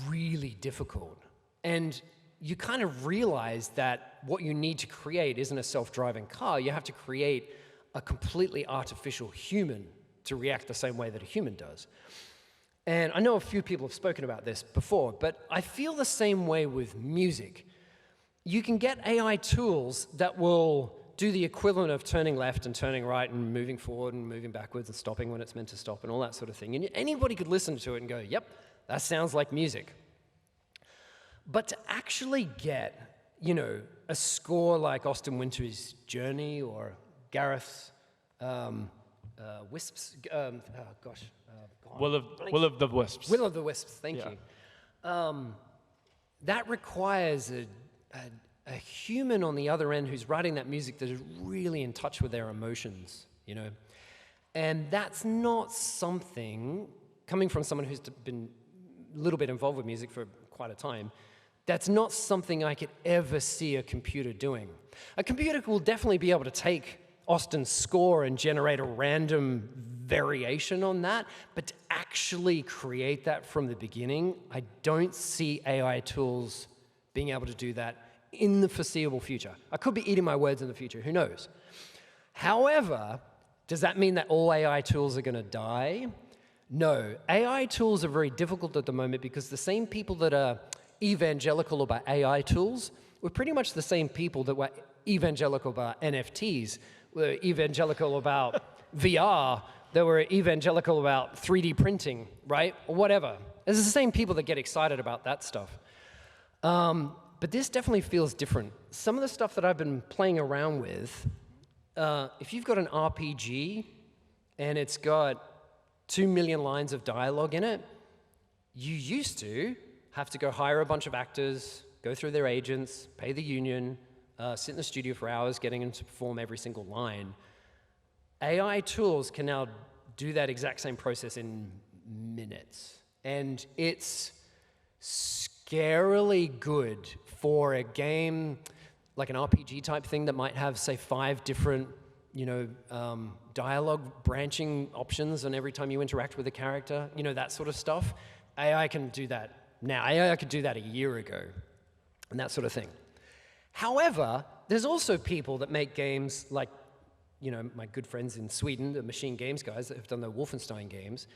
B: really difficult. And you kind of realize that what you need to create isn't a self-driving car. You have to create a completely artificial human to react the same way that a human does. And I know a few people have spoken about this before, but I feel the same way with music. You can get AI tools that will do the equivalent of turning left and turning right and moving forward and moving backwards and stopping when it's meant to stop and all that sort of thing. And anybody could listen to it and go, yep, that sounds like music. But to actually get, you know, a score like Austin Wintory's Journey or Gareth's Wisps,
A: Will of the Wisps.
B: Will of the Wisps, thank you. That requires a human on the other end who's writing that music that is really in touch with their emotions, you know. And that's not something, coming from someone who's been a little bit involved with music for quite a time, that's not something I could ever see a computer doing. A computer will definitely be able to take Austin's score and generate a random variation on that, but to actually create that from the beginning, I don't see AI tools being able to do that in the foreseeable future. I could be eating my words in the future, who knows? However, does that mean that all AI tools are going to die? No. AI tools are very difficult at the moment because the same people that are evangelical about AI tools were pretty much the same people that were evangelical about NFTs, were evangelical about VR, that were evangelical about 3D printing, right? Or whatever. It's the same people that get excited about that stuff. But this definitely feels different. Some of the stuff that I've been playing around with, if you've got an RPG and it's got 2 million lines of dialogue in it, you used to have to go hire a bunch of actors, go through their agents, pay the union, sit in the studio for hours getting them to perform every single line. AI tools can now do that exact same process in minutes. And it's scarily good for a game like an RPG type thing that might have, say, 5 different, dialogue branching options, and every time you interact with a character, that sort of stuff. AI can do that now. AI could do that a year ago, and that sort of thing. However, there's also people that make games like, my good friends in Sweden, the Machine Games guys that have done the Wolfenstein games,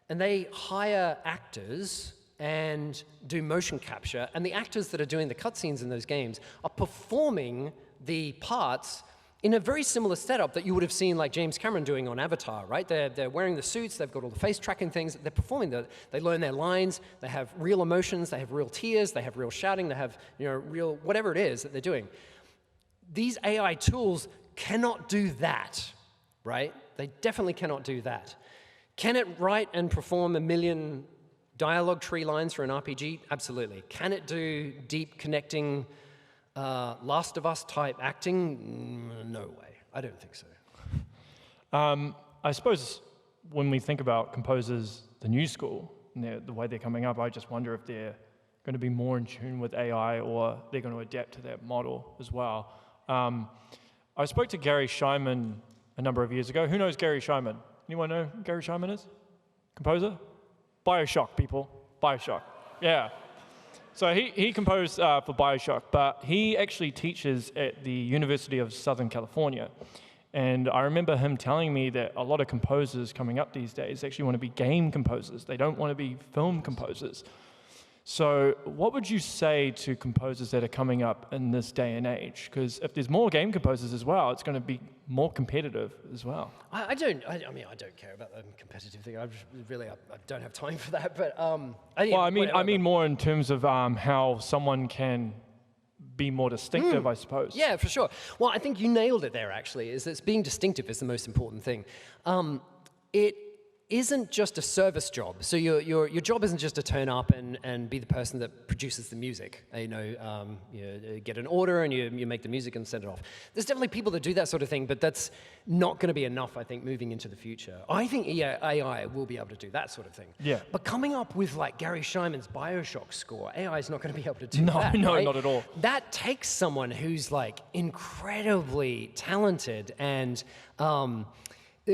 B: and they hire actors and do motion capture, and the actors that are doing the cutscenes in those games are performing the parts in a very similar setup that you would have seen like James Cameron doing on Avatar, right? They're wearing the suits, they've got all the face tracking things, they're performing, they learn their lines, they have real emotions, they have real tears, they have real shouting, they have real whatever it is that they're doing. These AI tools cannot do that, right? They definitely cannot do that. Can it write and perform 1 million dialogue tree lines for an RPG? Absolutely. Can it do deep connecting Last of Us type acting? No way. I don't think so.
A: I suppose when we think about composers, the new school, and the way they're coming up, I just wonder if they're going to be more in tune with AI or they're going to adapt to that model as well. I spoke to Gary Scheinman a number of years ago. Who knows Gary Scheinman? Anyone know who Gary Scheinman is? Composer? BioShock, people. BioShock. Yeah. So he composed for BioShock, but he actually teaches at the University of Southern California. And I remember him telling me that a lot of composers coming up these days actually want to be game composers. They don't want to be film composers. So what would you say to composers that are coming up in this day and age? Because if there's more game composers as well, it's going to be more competitive as well.
B: I don't care about the competitive thing. I don't have time for that. But
A: I mean more in terms of how someone can be more distinctive, I suppose.
B: Yeah, for sure. Well, I think you nailed it there, actually, is that being distinctive is the most important thing. It isn't just a service job. So your job isn't just to turn up and be the person that produces the music. You get an order and you make the music and send it off. There's definitely people that do that sort of thing, but that's not going to be enough, I think, moving into the future. I think AI will be able to do that sort of thing.
A: Yeah.
B: But coming up with like Gary Scheinman's BioShock score, AI is not going to be able to do that.
A: No,
B: right?
A: not at all.
B: That takes someone who's like incredibly talented and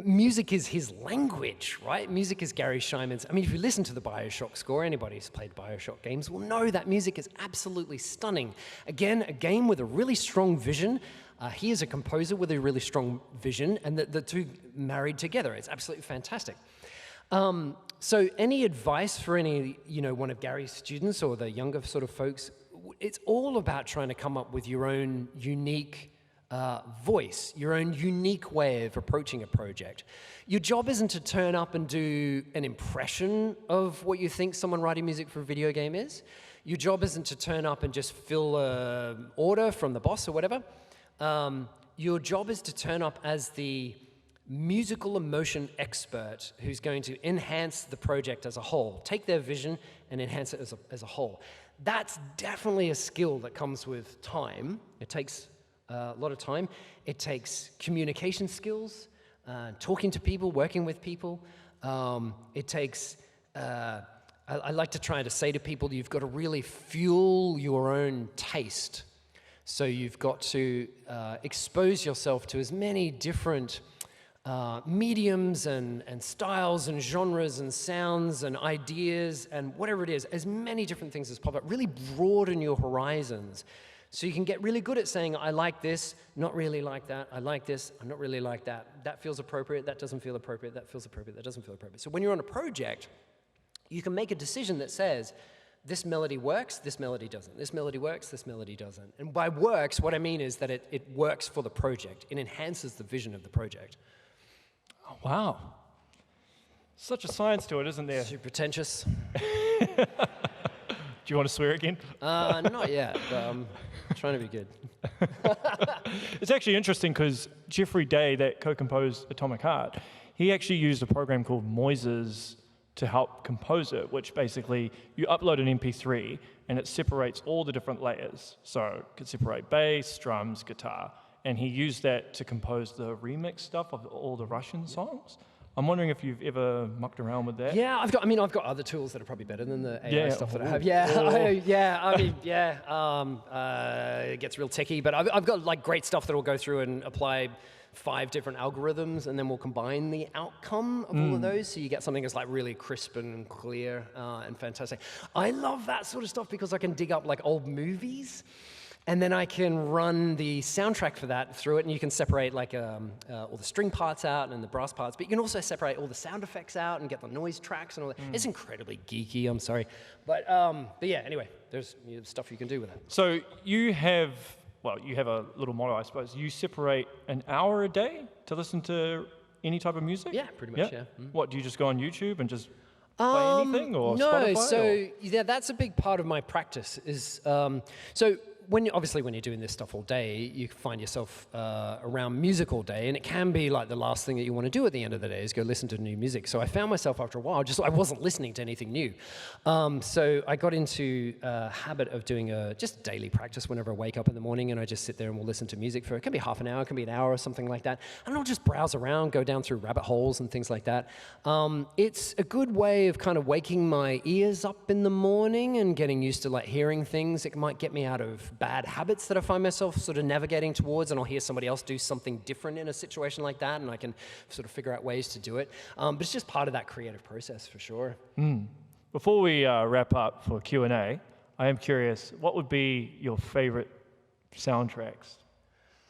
B: music is his language, right? Music is Gary Scheinman's. I mean, if you listen to the BioShock score, anybody who's played BioShock games will know that music is absolutely stunning. Again, a game with a really strong vision. He is a composer with a really strong vision, and the two married together. It's absolutely fantastic. So any advice for any, one of Gary's students or the younger sort of folks, it's all about trying to come up with your own unique voice, your own unique way of approaching a project. Your job isn't to turn up and do an impression of what you think someone writing music for a video game is. Your job isn't to turn up and just fill an order from the boss or whatever. Your job is to turn up as the musical emotion expert who's going to enhance the project as a whole, take their vision and enhance it as a whole. That's definitely a skill that comes with time. It takes a lot of time. It takes communication skills, talking to people, working with people. It takes, I like to try to say to people, you've got to really fuel your own taste. So you've got to expose yourself to as many different mediums and styles and genres and sounds and ideas and whatever it is, as many different things as pop up. Really broaden your horizons. So you can get really good at saying, I like this, not really like that. I like this, I'm not really like that. That feels appropriate, that doesn't feel appropriate, that feels appropriate, that doesn't feel appropriate. So when you're on a project, you can make a decision that says, this melody works, this melody doesn't. This melody works, this melody doesn't. And by works, what I mean is that it works for the project. It enhances the vision of the project.
A: Oh, wow. Such a science to it, isn't there?
B: Too pretentious.
A: Do you want to swear again?
B: Not yet, but I'm trying to be good.
A: It's actually interesting because Jeffrey Day, that co-composed Atomic Heart, he actually used a program called Moises to help compose it, which basically you upload an MP3 and it separates all the different layers. So it could separate bass, drums, guitar. And he used that to compose the remix stuff of all the Russian songs. I'm wondering if you've ever mucked around with that.
B: Yeah, I've got other tools that are probably better than the AI stuff that I have. It gets real techy, but I've got like great stuff that will go through and apply 5 different algorithms, and then we'll combine the outcome of all of those, so you get something that's like really crisp and clear and fantastic. I love that sort of stuff because I can dig up like old movies, and then I can run the soundtrack for that through it, and you can separate like all the string parts out and the brass parts, but you can also separate all the sound effects out and get the noise tracks and all that. It's incredibly geeky, I'm sorry. But yeah, anyway, there's stuff you can do with it.
A: So you have a little motto, I suppose. You separate an hour a day to listen to any type of music?
B: Yeah, pretty much, yeah.
A: What, do you just go on YouTube and just play anything, or
B: no,
A: Spotify?
B: Yeah, that's a big part of my practice is, when you're doing this stuff all day, you find yourself around music all day, and it can be like the last thing that you want to do at the end of the day is go listen to new music. So I found myself after a while, I wasn't listening to anything new. So I got into a habit of doing just daily practice whenever I wake up in the morning, and I just sit there and we'll listen to music for, it can be half an hour, it can be an hour or something like that. And I'll just browse around, go down through rabbit holes and things like that. It's a good way of kind of waking my ears up in the morning and getting used to like hearing things. It might get me out of bad habits that I find myself sort of navigating towards, and I'll hear somebody else do something different in a situation like that, and I can sort of figure out ways to do it. But it's just part of that creative process for sure.
A: Before we wrap up for Q&A, I am curious, what would be your favorite soundtracks?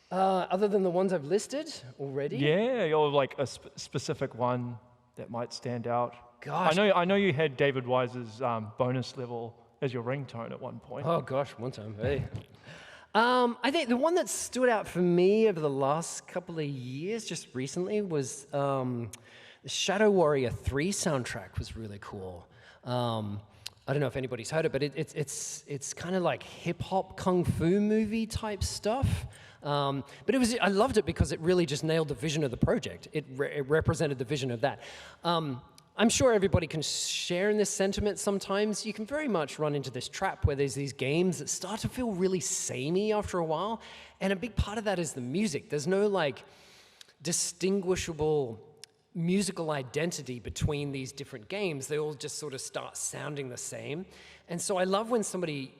B: Other than the ones I've listed already?
A: Yeah, or like a specific one that might stand out.
B: Gosh.
A: I know you had David Wise's bonus level as your ringtone at one point.
B: Oh gosh, one time, hey. I think the one that stood out for me over the last couple of years, just recently, was the Shadow Warrior 3 soundtrack was really cool. I don't know if anybody's heard it, but it's kind of like hip-hop kung fu movie type stuff. But I loved it because it really just nailed the vision of the project. It represented the vision of that. I'm sure everybody can share in this sentiment sometimes. You can very much run into this trap where there's these games that start to feel really samey after a while, and a big part of that is the music. There's no like distinguishable musical identity between these different games. They all just sort of start sounding the same. And so I love when somebody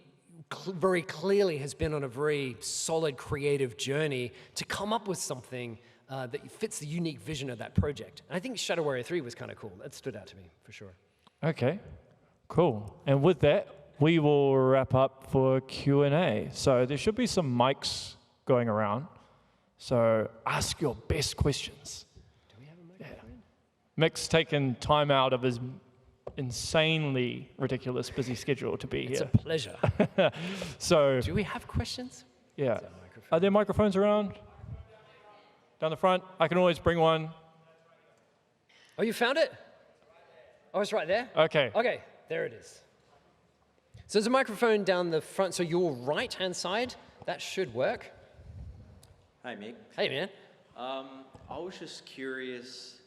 B: very clearly has been on a very solid creative journey to come up with something that fits the unique vision of that project. And I think Shadow Warrior 3 was kind of cool. That stood out to me, for sure.
A: Okay, cool. And with that, we will wrap up for Q&A. So there should be some mics going around. So ask your best questions.
B: Do we have a microphone?
A: Yeah. Mick's taken time out of his insanely ridiculous busy schedule to be here.
B: It's a pleasure.
A: So,
B: do we have questions?
A: Yeah. Are there microphones around? Down the front? I can always bring one.
B: Oh, you found it? Oh, it's right there?
A: Okay.
B: Okay, there it is. So there's a microphone down the front, so your right-hand side, that should work.
C: Hey, Mick.
B: Hey, man.
C: I was just curious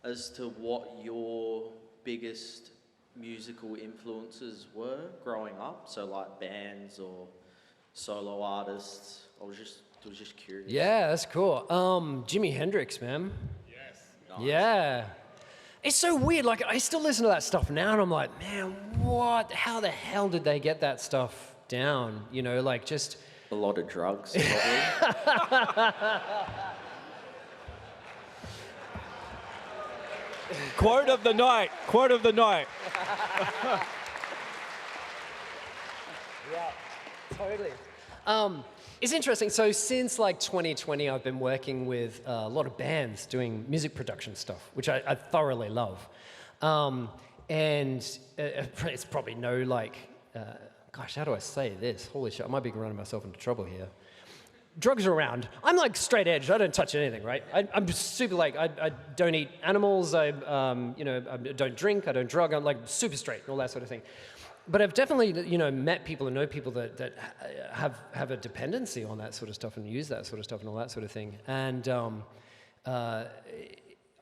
C: as to what your biggest musical influences were growing up. So like bands or solo artists. I was just curious.
B: Yeah, that's cool. Jimi Hendrix, man.
C: Yes. Nice.
B: Yeah. It's so weird. Like, I still listen to that stuff now, and I'm like, man, what? How the hell did they get that stuff down? You know, like just...
C: A lot of drugs, probably.
A: Quote of the night. Quote of the night.
B: Yeah, totally. It's interesting. So since like 2020, I've been working with a lot of bands doing music production stuff, which I thoroughly love. And it's probably no like, gosh, how do I say this? Holy shit, I might be running myself into trouble here. Drugs are around. I'm like straight edge. I don't touch anything, right? I'm super like, I don't eat animals. I don't drink. I don't drug. I'm like super straight and all that sort of thing. But I've definitely, met people and know people that have a dependency on that sort of stuff and use that sort of stuff and all that sort of thing. And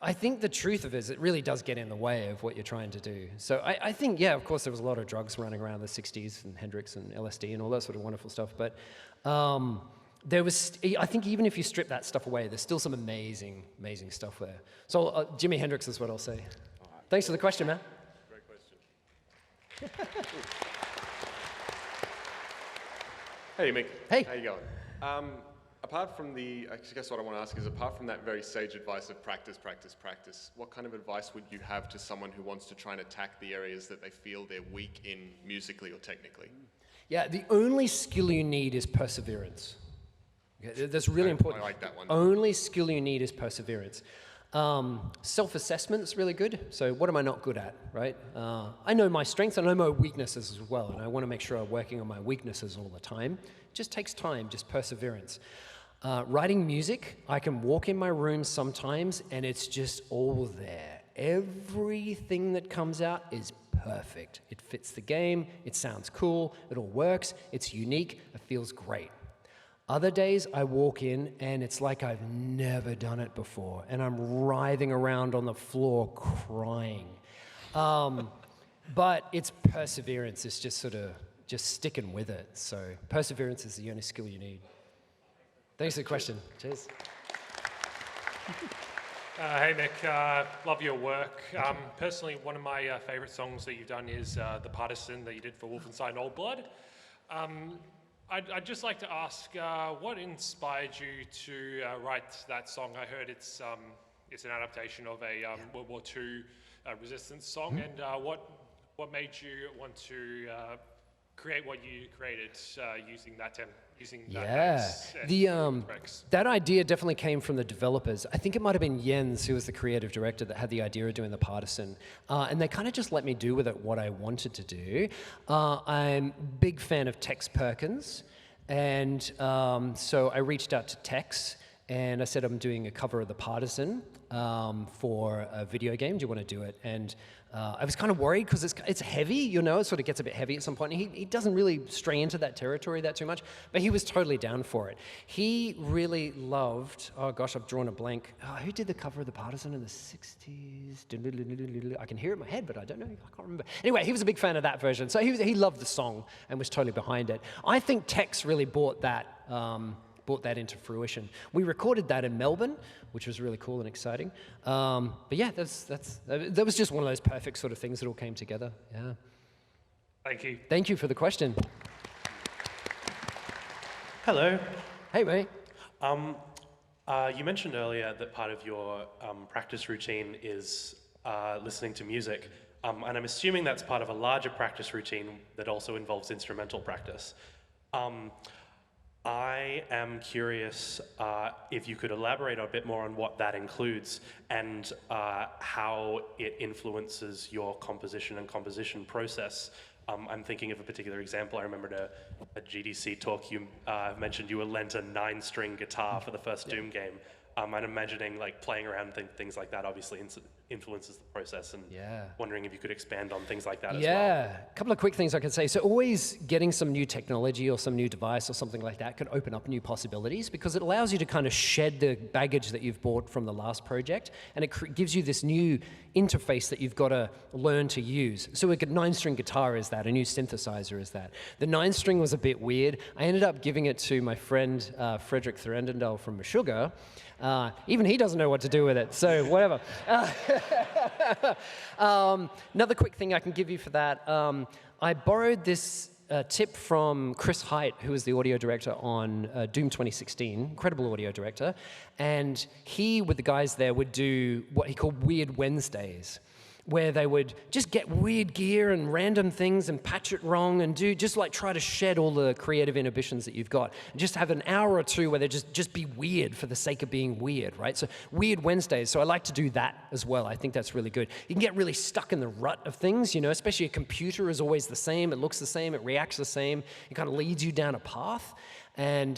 B: I think the truth of it is it really does get in the way of what you're trying to do. So I think, yeah, of course, there was a lot of drugs running around the 60s and Hendrix and LSD and all that sort of wonderful stuff. But I think even if you strip that stuff away, there's still some amazing, amazing stuff there. So Jimi Hendrix is what I'll say. Thanks for the question, man.
D: Great question. Hey, Mick.
B: Hey.
D: How you going? Apart from I guess what I want to ask is, apart from that very sage advice of practice, practice, practice, what kind of advice would you have to someone who wants to try and attack the areas that they feel they're weak in musically or technically?
B: Yeah, the only skill you need is perseverance. Okay, that's really important.
D: I like that one.
B: Only skill you need is perseverance. Self-assessment is really good. So what am I not good at, right? I know my strengths and I know my weaknesses as well, and I want to make sure I'm working on my weaknesses all the time. It just takes time, just perseverance. Writing music, I can walk in my room sometimes and it's just all there. Everything that comes out is perfect. It fits the game, it sounds cool, it all works, it's unique, it feels great. Other days I walk in and it's like I've never done it before and I'm writhing around on the floor crying. But it's perseverance, it's just sort of just sticking with it. So perseverance is the only skill you need. Thanks for the question. Cheers.
E: Hey Mick, love your work. Personally, one of my favourite songs that you've done is The Partisan that you did for Wolfenstein Old Blood. I'd just like to ask, what inspired you to write that song? I heard it's an adaptation of a World War II resistance song, and what made you want to create what you created using that
B: that idea definitely came from the developers. I think it might have been Jens, who was the creative director, that had the idea of doing The Partisan. And they kind of just let me do with it what I wanted to do. I'm a big fan of Tex Perkins. And so I reached out to Tex and I said, I'm doing a cover of The Partisan for a video game. Do you want to do it? And I was kind of worried because it's heavy, you know, it sort of gets a bit heavy at some point. And he doesn't really stray into that territory that too much, but he was totally down for it. He really loved, oh gosh, I've drawn a blank. Who did the cover of The Partisan in the 60s? I can hear it in my head, but I don't know, I can't remember. Anyway, he was a big fan of that version. So he loved the song and was totally behind it. I think Tex really brought that into fruition. We recorded that in Melbourne, which was really cool and exciting. But yeah, that was just one of those perfect sort of things that all came together. Yeah.
E: Thank you.
B: Thank you for the question.
F: Hello.
B: Hey, mate.
F: You mentioned earlier that part of your practice routine is listening to music, and I'm assuming that's part of a larger practice routine that also involves instrumental practice. I am curious if you could elaborate a bit more on what that includes and how it influences your composition and composition process. I'm thinking of a particular example. I remembered a GDC talk you mentioned you were lent a 9-string guitar for the first Doom game. I'm imagining like playing around things like that obviously influences the process, and wondering if you could expand on things like that as well.
B: Yeah, a couple of quick things I can say. So always getting some new technology or some new device or something like that can open up new possibilities because it allows you to kind of shed the baggage that you've bought from the last project, and it gives you this new interface that you've got to learn to use. So a 9-string guitar is that, a new synthesizer is that. The 9-string was a bit weird. I ended up giving it to my friend Frederick Thurendendal from Meshuggah. Even he doesn't know what to do with it, so whatever. Another quick thing I can give you for that, I borrowed this tip from Chris Height, who was the audio director on Doom 2016, incredible audio director, and he, with the guys there, would do what he called Weird Wednesdays, where they would just get weird gear and random things and patch it wrong and try to shed all the creative inhibitions that you've got. And just have an hour or two where they just be weird for the sake of being weird, right? So Weird Wednesdays, so I like to do that as well. I think that's really good. You can get really stuck in the rut of things, you know, especially a computer is always the same, it looks the same, it reacts the same, it kind of leads you down a path. And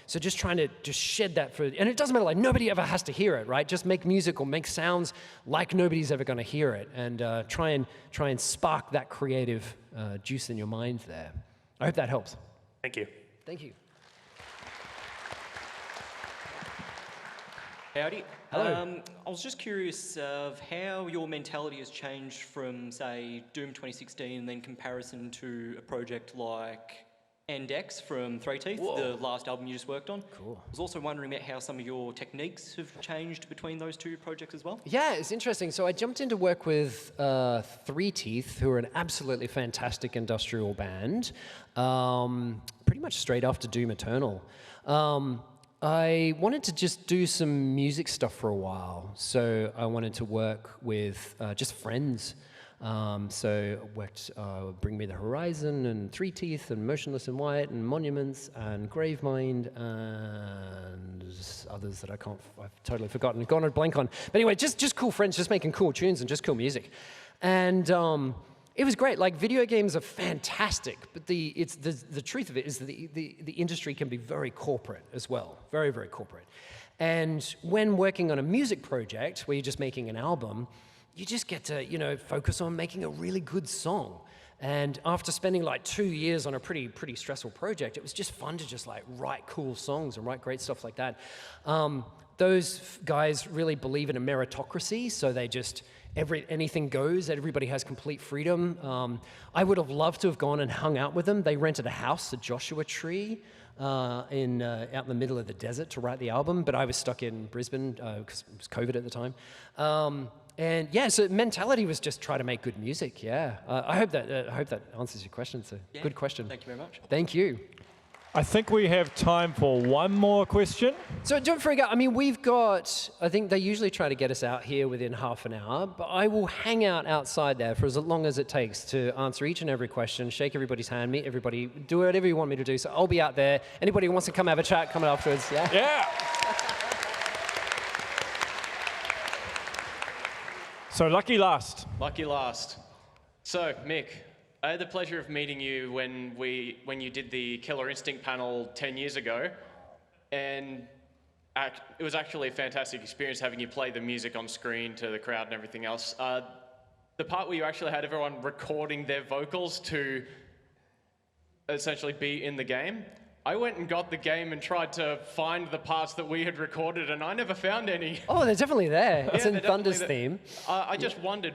B: so just trying to just shed that and it doesn't matter, like nobody ever has to hear it, right? Just make music or make sounds like nobody's ever going to hear it, and try and spark that creative juice in your mind there. I hope that helps.
F: Thank you.
B: Thank you.
G: Howdy.
B: Hello.
G: I was just curious of how your mentality has changed from, say, Doom 2016 and then comparison to a project like and X from Three Teeth, the last album you just worked on.
B: Cool.
G: I was also wondering about how some of your techniques have changed between those two projects as well.
B: Yeah, it's interesting. So I jumped into work with Three Teeth, who are an absolutely fantastic industrial band, pretty much straight after Doom Eternal. I wanted to just do some music stuff for a while, so I wanted to work with just friends. So I worked Bring Me the Horizon and Three Teeth and Motionless in White and Monuments and Gravemind and others that I've totally forgotten, gone on blank on. But anyway, just cool friends, just making cool tunes and just cool music. And it was great. Like, video games are fantastic, but the truth of it is that the industry can be very corporate as well, very, very corporate. And when working on a music project where you're just making an album, you just get to, focus on making a really good song. And after spending like 2 years on a pretty stressful project, it was just fun to just like write cool songs and write great stuff like that. Those guys really believe in a meritocracy, so they just, anything goes, everybody has complete freedom. I would have loved to have gone and hung out with them. They rented a house, a Joshua Tree, out in the middle of the desert to write the album, but I was stuck in Brisbane because it was COVID at the time. And yeah, so mentality was just try to make good music. Yeah, I hope that answers your question. It's a good question.
G: Thank you very much.
B: Thank you.
A: I think we have time for one more question.
B: So don't freak out. I mean, I think they usually try to get us out here within half an hour, but I will hang out outside there for as long as it takes to answer each and every question, shake everybody's hand, meet everybody, do whatever you want me to do. So I'll be out there. Anybody who wants to come have a chat, come afterwards. Yeah?
A: Yeah. So lucky last.
H: Lucky last. So, Mick, I had the pleasure of meeting you when you did the Killer Instinct panel 10 years ago, and it was actually a fantastic experience having you play the music on screen to the crowd and everything else. The part where you actually had everyone recording their vocals to essentially be in the game, I went and got the game and tried to find the parts that we had recorded, and I never found any.
B: Oh, they're definitely there. It's
H: Yeah,
B: in
H: they're
B: Thunder's
H: definitely
B: theme.
H: I just wondered,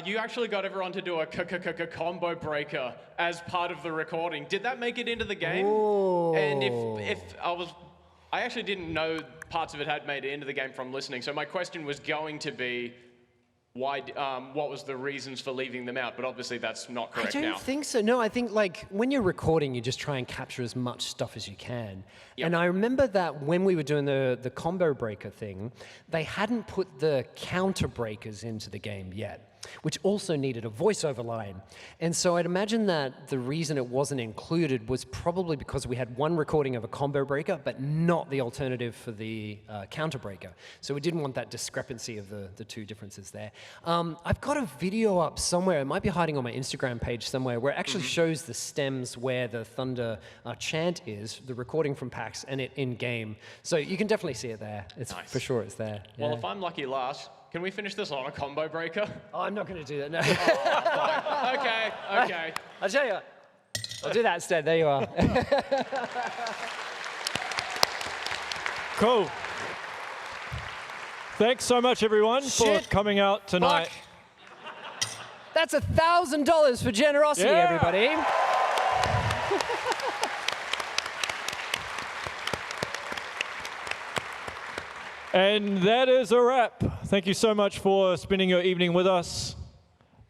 H: you actually got everyone to do a combo breaker as part of the recording. Did that make it into the game?
B: Oh.
H: And if I actually didn't know parts of it had made it into the game from listening. So my question was going to be, what was the reasons for leaving them out? But obviously that's not correct now.
B: I don't think so. No, I think like when you're recording, you just try and capture as much stuff as you can.
H: Yep.
B: And I remember that when we were doing the combo breaker thing, they hadn't put the counter breakers into the game yet, which also needed a voiceover line. And so I'd imagine that the reason it wasn't included was probably because we had one recording of a combo breaker, but not the alternative for the counter breaker. So we didn't want that discrepancy of the two differences there. I've got a video up somewhere, it might be hiding on my Instagram page somewhere, where it actually shows the stems where the Thunder chant is, the recording from PAX, and it in-game. So you can definitely see it there. It's
H: Nice.
B: for sure it's there.
H: Well,
B: Yeah.
H: if I'm lucky last, can we finish this on a combo breaker?
B: Oh, I'm not going to do that, no.
H: Okay.
B: I'll tell you what. I'll do that instead. There you are.
A: Cool. Thanks so much, everyone, for
B: Shit.
A: coming out tonight.
B: That's $1,000 for generosity,
A: Yeah.
B: everybody.
A: And that is a wrap. Thank you so much for spending your evening with us.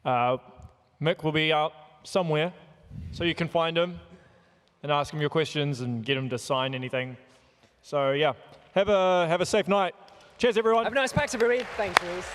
A: Mick will be out somewhere, so you can find him and ask him your questions and get him to sign anything. So yeah, have a safe night. Cheers, everyone.
B: Have a nice PAX, everybody. Thanks, Reese.